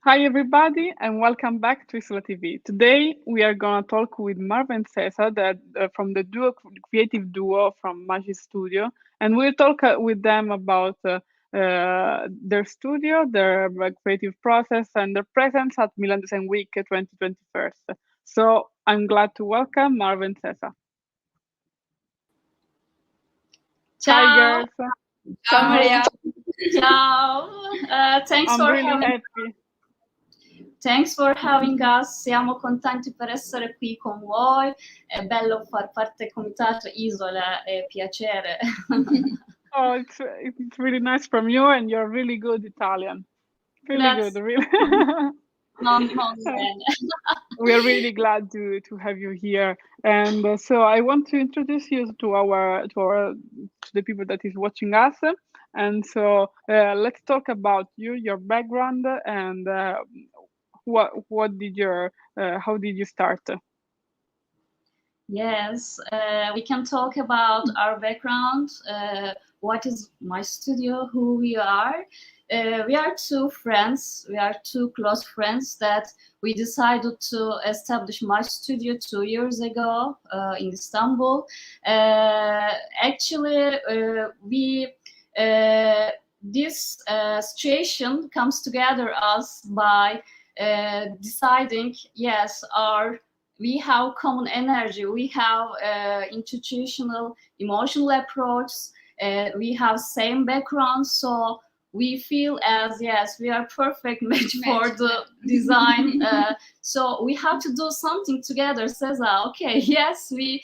Hi, everybody, and welcome back to Isola TV. Today, we are going to talk with Merve and Seza, from the creative duo from Majj Studio, and we'll talk with them about their studio, their creative process, and their presence at Milan Design Week 2021. So, I'm glad to welcome Merve and Seza. Hi, Ciao. girls. Ciao Maria. Ciao. Thanks I'm for really having happy. Thanks for having us. Siamo contenti per essere qui con voi. È bello far parte del comitato Isola, è piacere. Oh, it's really nice from you, and you're really good Italian. Really good, Grazie. really. Non bene. We are really glad to have you here, and so I want to introduce you to the people that is watching us, and so let's talk about you, your background, and what did your how did you start? Yes, we can talk about our background, what is Majj Studio, who we are. We are two friends, we are two close friends that we decided to establish Majj Studio 2 years ago in Istanbul. Actually, this situation comes together us by deciding, yes, we have common energy, we have institutional emotional approach, we have same background, so we feel as yes, we are perfect match for the design. So we have to do something together. Seza, okay, yes, we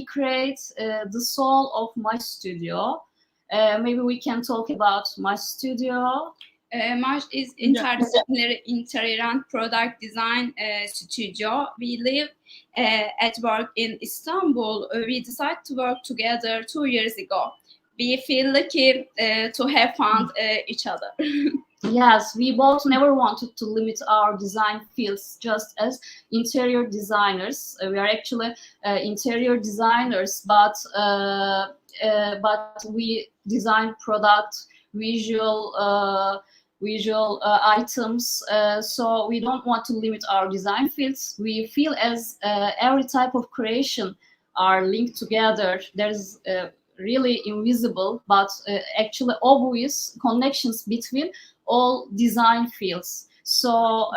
create the soul of Majj Studio. Maybe we can talk about Majj Studio. Majj is interdisciplinary interior and product design studio. We live at work in Istanbul. We decided to work together 2 years ago. We feel lucky to have found each other. Yes, we both never wanted to limit our design fields just as interior designers. We are actually interior designers, but we design product, visual items, so we don't want to limit our design fields. We feel as every type of creation are linked together. There's really invisible but actually obvious connections between all design fields. So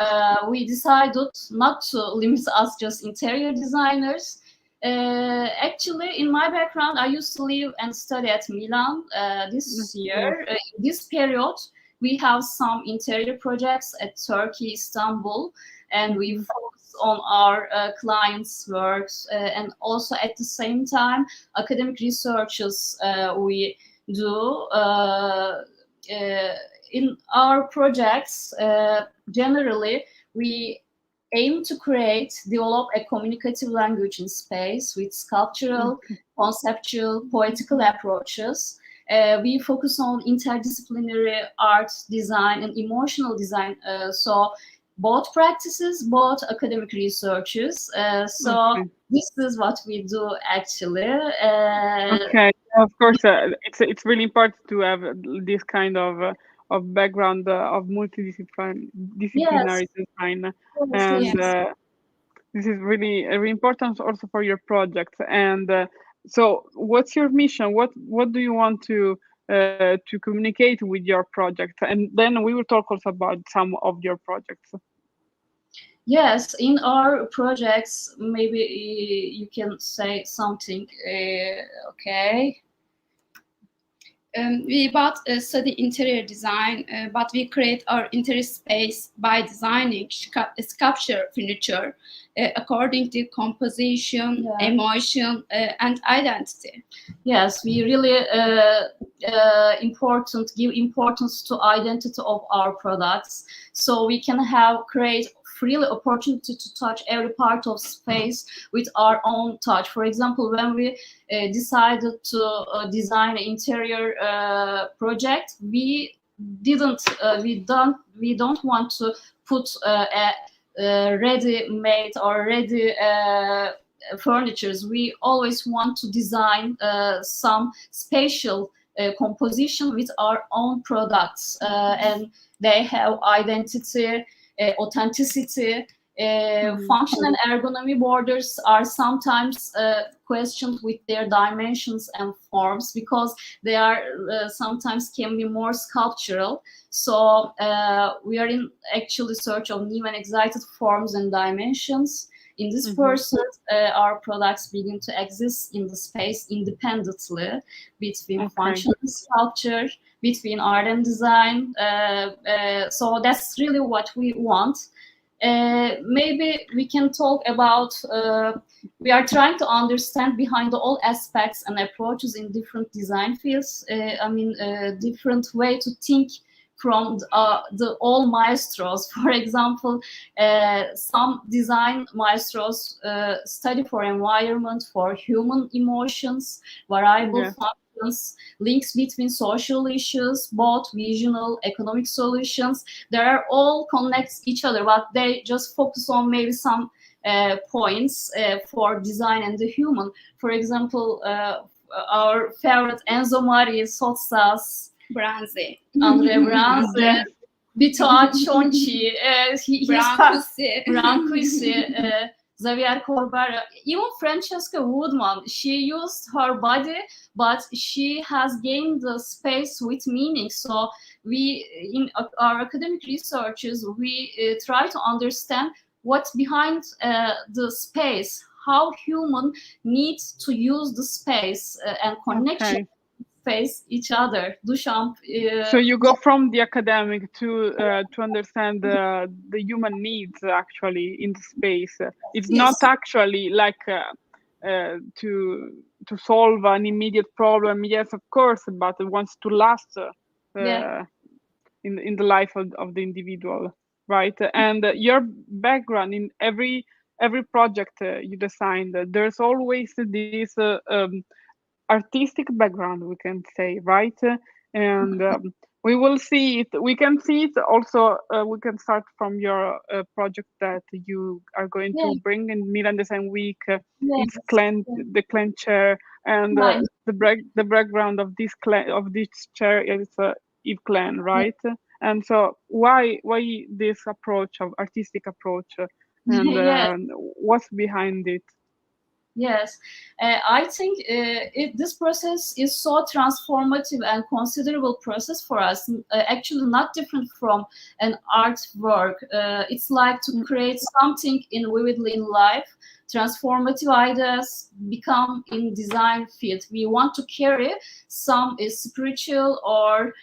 we decided not to limit us just interior designers. Actually, in my background, I used to live and study at Milan. This year, in this period, we have some interior projects at Turkey, Istanbul, and we focus on our clients' works, and also at the same time, academic researches we do. In our projects, generally, we aim to develop a communicative language in space with sculptural, conceptual, poetical approaches. We focus on interdisciplinary art, design, and emotional design. So both practices, both academic researches. This is what we do actually. Okay, of course, it's really important to have this kind of background of disciplinary design, and this is really important also for your project. And so, what's your mission? What do you want to communicate with your project? And then we will talk also about some of your projects. Yes, in our projects, maybe you can say something. Okay. We both study interior design, but we create our interior space by designing sculpture furniture according to composition, emotion, and identity. Yes, we really give importance to identity of our products, so we can create freely opportunity to touch every part of space with our own touch. For example, when we decided to design an interior project, we don't want to put a ready-made or ready furnitures. We always want to design some spatial composition with our own products, and they have identity, authenticity. Function and ergonomy borders are sometimes questioned with their dimensions and forms, because they are sometimes can be more sculptural. So we are in actually search of new and excited forms and dimensions. In this process, our products begin to exist in the space independently between function and sculpture, between art and design. So that's really what we want. Maybe we can talk about, we are trying to understand behind all aspects and approaches in different design fields. Different way to think from the all maestros. For example, some design maestros study for environment, for human emotions, variable functions, links between social issues, both visional, economic solutions. They are all connect each other, but they just focus on maybe some points for design and the human. For example, our favorite Enzo Mari, Sotsas, Branzi, Andrea Branzi, Vito Accionci, Brancusi, Xavier Corbera, even Francesca Woodman. She used her body, but she has gained the space with meaning. So we, in our academic researches, we try to understand what's behind the space, how human needs to use the space and connection. Face each other. Duchamp. So you go from the academic to understand the human needs actually in the space. It's not actually like to solve an immediate problem. Yes, of course, but it wants to last in the life of the individual, right? And your background in every project you designed, there's always this artistic background, we can say, right? And we will see it. We can see it also. We can start from your project that you are going to bring in Milan Design Week. It's the Clan chair, and the background of this chair is Yves Klein, right? And so why this approach of artistic approach, and what's behind it? Yes, I think this process is so transformative and considerable process for us. Actually, not different from an artwork. It's like to create something in vividly in life. Transformative ideas become in design field. We want to carry some spiritual or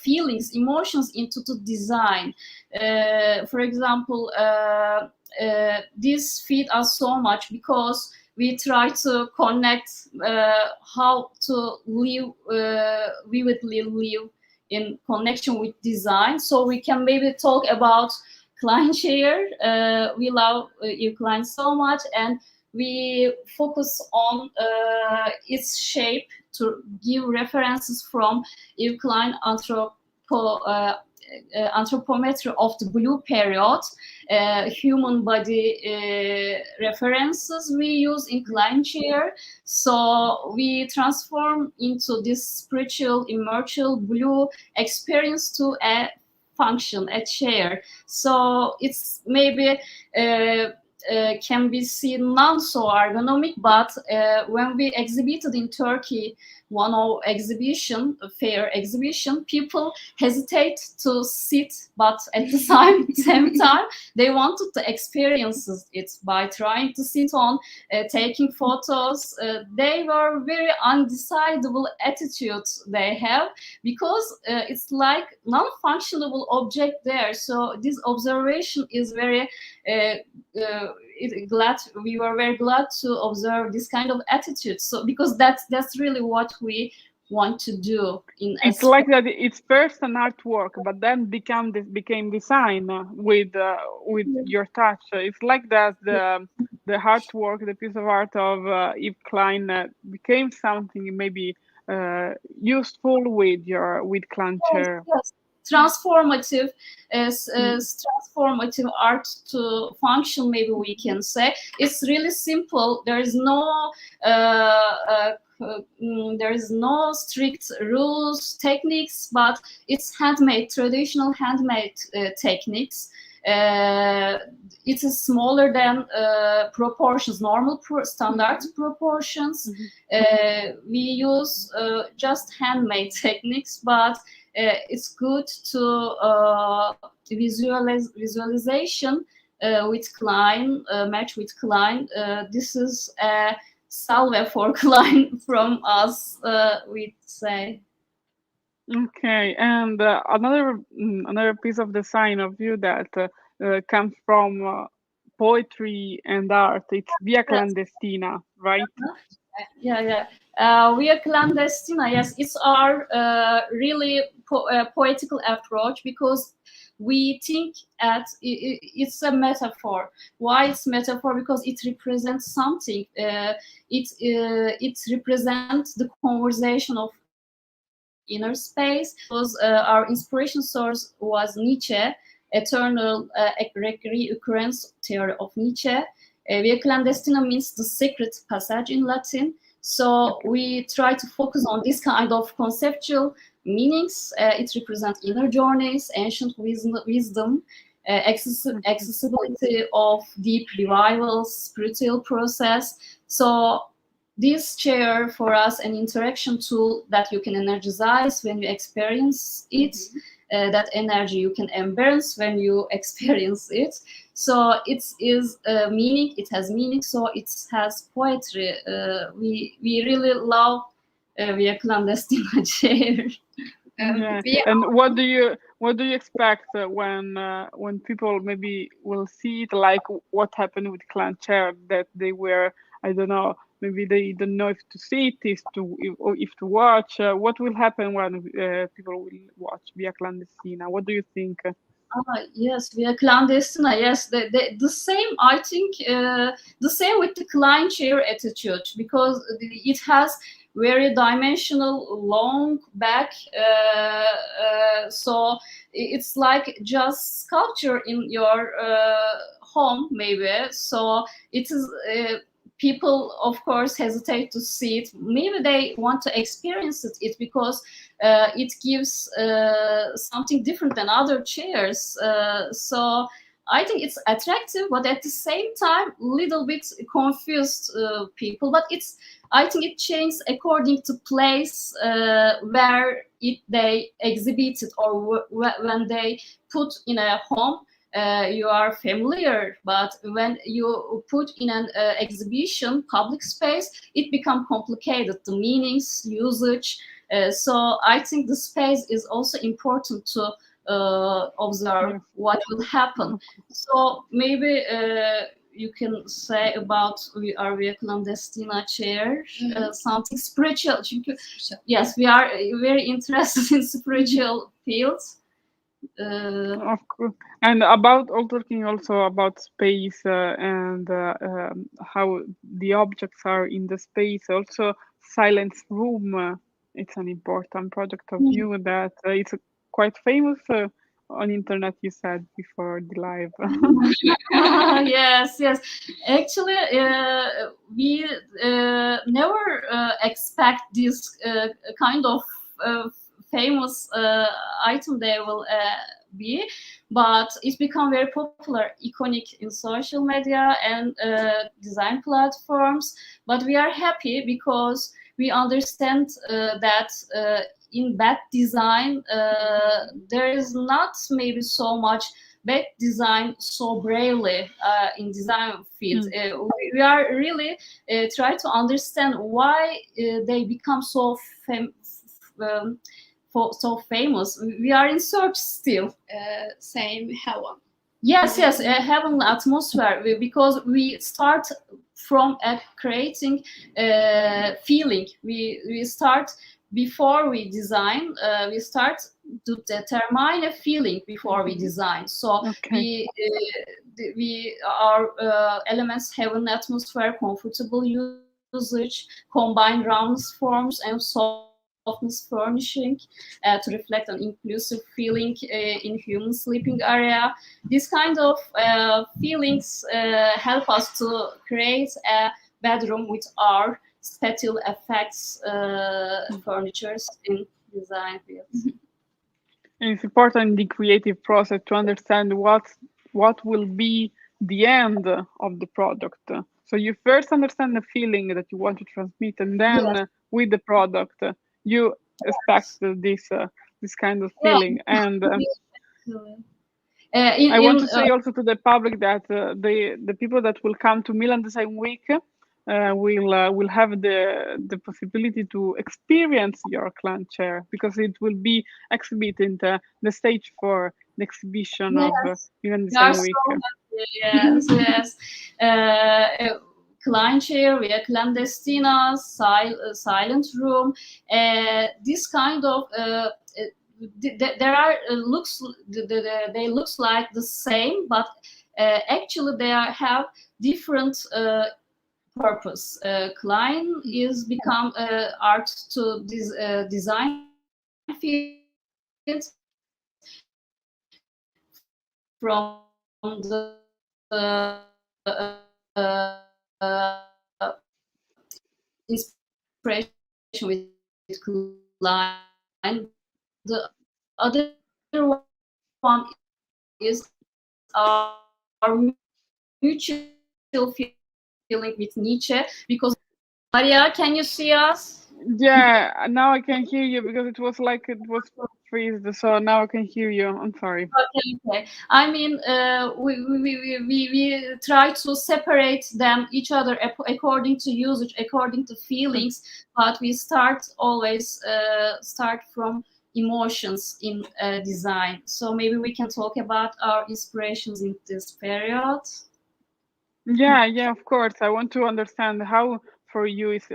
feelings, emotions into the design. For example, this feed us so much because we try to connect how to live, vividly live in connection with design. So we can maybe talk about Klein chair. We love Yves Klein so much, and we focus on its shape to give references from Yves Klein anthropometry of the blue period, human body references we use in Klein chair. So we transform into this spiritual, immortal blue experience to a function, a chair. So it's maybe can be seen not so ergonomic, but when we exhibited in Turkey, one of exhibition, a fair exhibition, people hesitate to sit, but at the same time, they wanted to experience it by trying to sit on, taking photos. They were very undecidable attitudes they have, because it's like non-functionable object there. So this observation is very we were very glad to observe this kind of attitude. So because that's really what we want to do. It's like that. It's first an artwork, but then became design with your touch. It's like that. The artwork, the piece of art of Yves Klein became something maybe useful with Klein chair. Yes. transformative transformative art to function, maybe we can say. It's really simple. There is no there is no strict rules, techniques, but it's handmade, traditional handmade techniques. It is smaller than proportions, normal standard proportions. We use just handmade techniques, but it's good to visualization with client, match with client. This is a salve for client from us, we'd say. Okay, and another piece of design of you that comes from poetry and art. It's Via Clandestina, right? Yeah. Via Clandestina, yes, it's our really poetical approach, because we think it's a metaphor. Why it's metaphor? Because it represents something. It represents the conversation of inner space. Because our inspiration source was Nietzsche, eternal recurrence theory of Nietzsche. Via Clandestina means the secret passage in Latin. So we try to focus on this kind of conceptual meanings. It represents inner journeys, ancient wisdom, accessibility of deep revivals, spiritual process. So this chair for us an interaction tool that you can energize when you experience it. That energy you can embrace when you experience it. So it is meaning. It has meaning. So it has poetry. We really love Via Clandestina chair. Yeah. And what do you expect when people maybe will see it, like what happened with Clan Chair, that they were, I don't know, maybe they don't know if to see it, or if to watch. What will happen when people will watch Via Clandestina? What do you think? Yes, Via Clandestina. Yes, the same. I think the same with the Klein chair attitude, because it has very dimensional, long back. So it's like just sculpture in your home, maybe. So it is. People, of course, hesitate to see it. Maybe they want to experience it because it gives something different than other chairs. So I think it's attractive, but at the same time, little bit confused people. But I think it changes according to place where they exhibit it, or when they put in a home. You are familiar, but when you put in an exhibition, public space, it becomes complicated, the meanings, usage. So I think the space is also important to observe what will happen. So maybe you can say about our Via Clandestina chair, something spiritual. Yes, we are very interested in spiritual fields. Of course. And about talking also about space and how the objects are in the space. Also, Silence Room. It's an important project of you that it's quite famous on internet. You said before the live. Yes. Actually, we never expect this kind of famous item they will be, but it's become very popular, iconic in social media and design platforms. But we are happy because we understand that in bad design there is not maybe so much bad design so bravely in design field. We are really try to understand why they become so so famous. We are in search still. Same heaven. Yes, heavenly atmosphere, because we start from creating feeling. We start before we design. We start to determine a feeling before we design. So our elements have an atmosphere, comfortable usage, combine roundness forms and softness. softness furnishing to reflect an inclusive feeling in human sleeping area. These kind of feelings help us to create a bedroom with our spatial effects furnitures in design fields. And it's important in the creative process to understand what will be the end of the product. So you first understand the feeling that you want to transmit, and then Yes. with the product, you expect this kind of feeling. And I want to say also to the public that the people that will come to Milan Design Week will have the possibility to experience your clan chair, because it will be exhibited the stage for the exhibition of Milan Design Week. So yes, yes. Client chair, we have Clandestina, silent room. This kind of there are looks they looks like the same, but actually they have different purpose. Klein is become art to design field from the inspiration with Klein. The other one is our mutual feeling with Nietzsche, because Maria, can you see us? Yeah, now I can hear you, because it was freezed, so now I can hear you. I'm sorry. Okay. I mean, we try to separate them each other according to usage, according to feelings, but we always start from emotions in design. So maybe we can talk about our inspirations in this period. Yeah, of course. I want to understand how for you is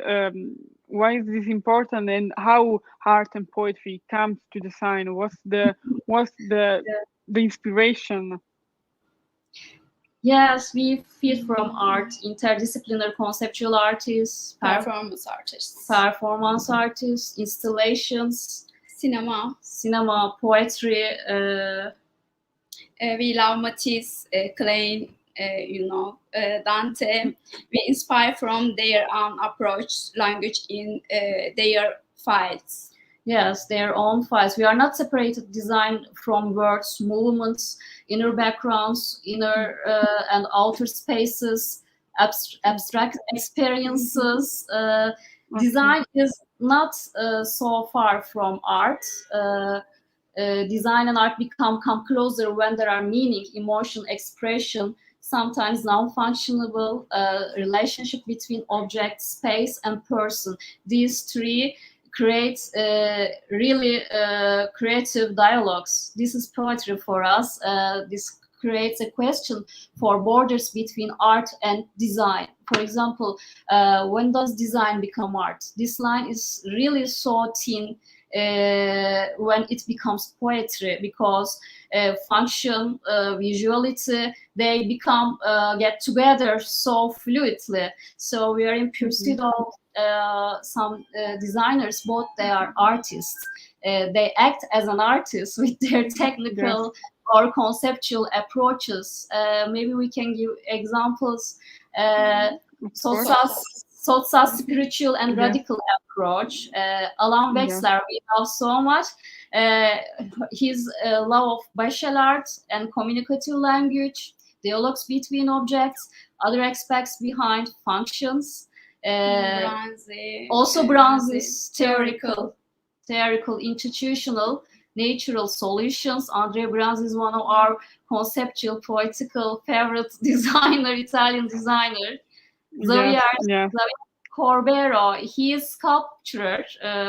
why is this important, and how art and poetry comes to design. What's the inspiration? Yes, we feed from art, interdisciplinar conceptual artists, performance artists, installations, cinema, poetry. We love Matisse, Klein, Dante. We inspire from their own approach, language in their files. Yes, their own files. We are not separated design from words, movements, inner backgrounds, inner and outer spaces, abstract experiences. Design is not so far from art. Design and art come closer when there are meaning, emotion, expression, sometimes non-functionable relationship between object, space, and person. These three creates really creative dialogues. This is poetry for us. This creates a question for borders between art and design. For example, when does design become art? This line is really so thin when it becomes poetry, because function, visuality, they become get together so fluidly. So we are in pursuit of some designers, both they are artists. They act as an artist with their technical or conceptual approaches. Maybe we can give examples. Sosa's spiritual and radical approach. Alan Wexler, we love so much. His love of bashal art and communicative language, dialogues between objects, other aspects behind functions. Also Branzi's theoretical, institutional, natural solutions. Andrea Branzi is one of our conceptual, poetical favorite designer, Italian designer. Xavier Corbero, he is sculptor,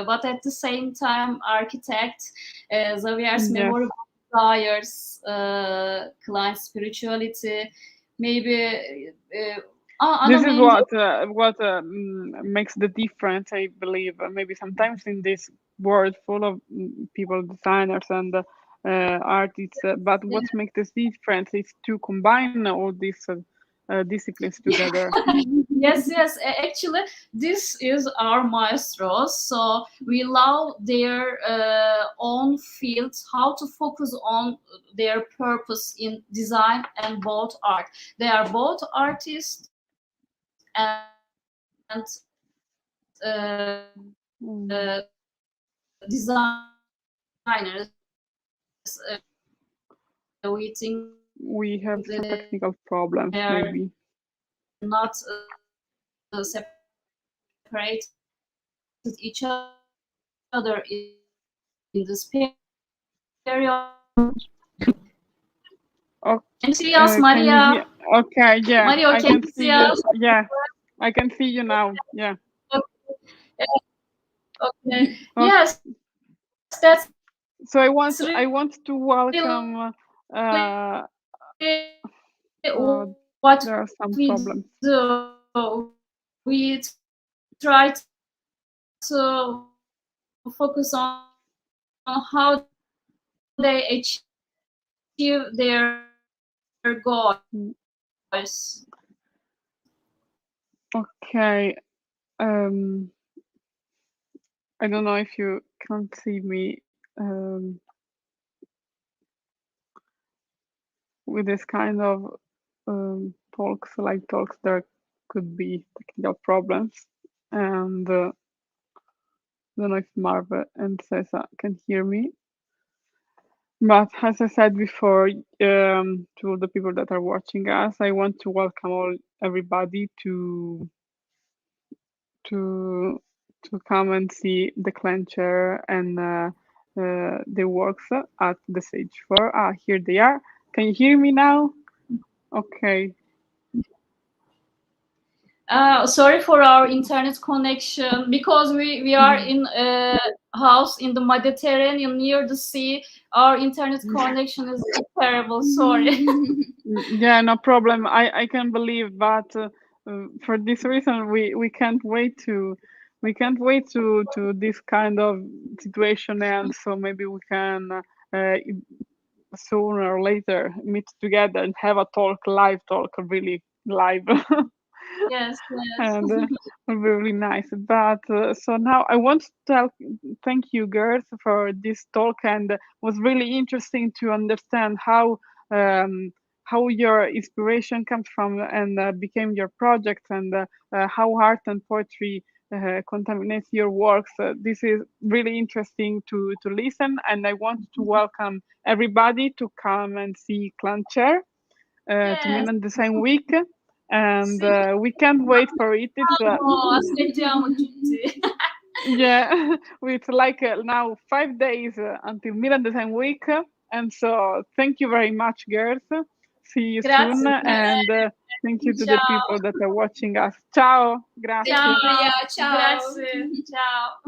but at the same time architect. Xavier's memorable desires, client spirituality, maybe. This is what makes the difference, I believe. Maybe sometimes in this world full of people, designers and artists, but what makes this difference is to combine all these disciplines together. Yes, yes. Actually, this is our maestros. So we love their own fields, how to focus on their purpose in design and both art. They are both artists and designers. We think We have some technical problems, they are maybe. not separated each other in this period. Oh, Can you see us, can you Maria? hear? Okay, yeah, Mario, I can can you see see you. us? Yeah, I can see you now. Yeah. Okay. Okay. Yes, that's So I really want to welcome. what There are some we problems. do. We try to focus on how they achieve their goals. Okay. I don't know if you can see me with this kind of talks, like talks. There could be technical problems, and I don't know if Marve and Seza can hear me. But as I said before, to the people that are watching us, I want to welcome everybody to come and see the clencher and the works at the stage 4. Ah, here they are. Can you hear me now? Okay. Sorry for our internet connection because we are in a house in the Mediterranean near the sea. Our internet connection is terrible. Sorry. Yeah, no problem. I can believe, but for this reason, we can't wait to this kind of situation, and so maybe we can sooner or later meet together and have a live talk, really live. Yes, yes. And will be really nice. But so now I want to thank you, girls, for this talk, and was really interesting to understand um, how your inspiration comes from and became your project, and how art and poetry contaminates your works. This is really interesting to listen, and I want to welcome everybody to come and see Clancher to Yes. Milan Design Week, and Sì. we can't wait for it. It's Aspettiamo tutti. yeah, it's like now 5 days until Milan Design Week, and so thank you very much, girls. See you soon, Grazie. and thank you to the Ciao. people that are watching us. Ciao, Thank you, grazie. Maria. Ciao. Ciao. Grazie. Ciao.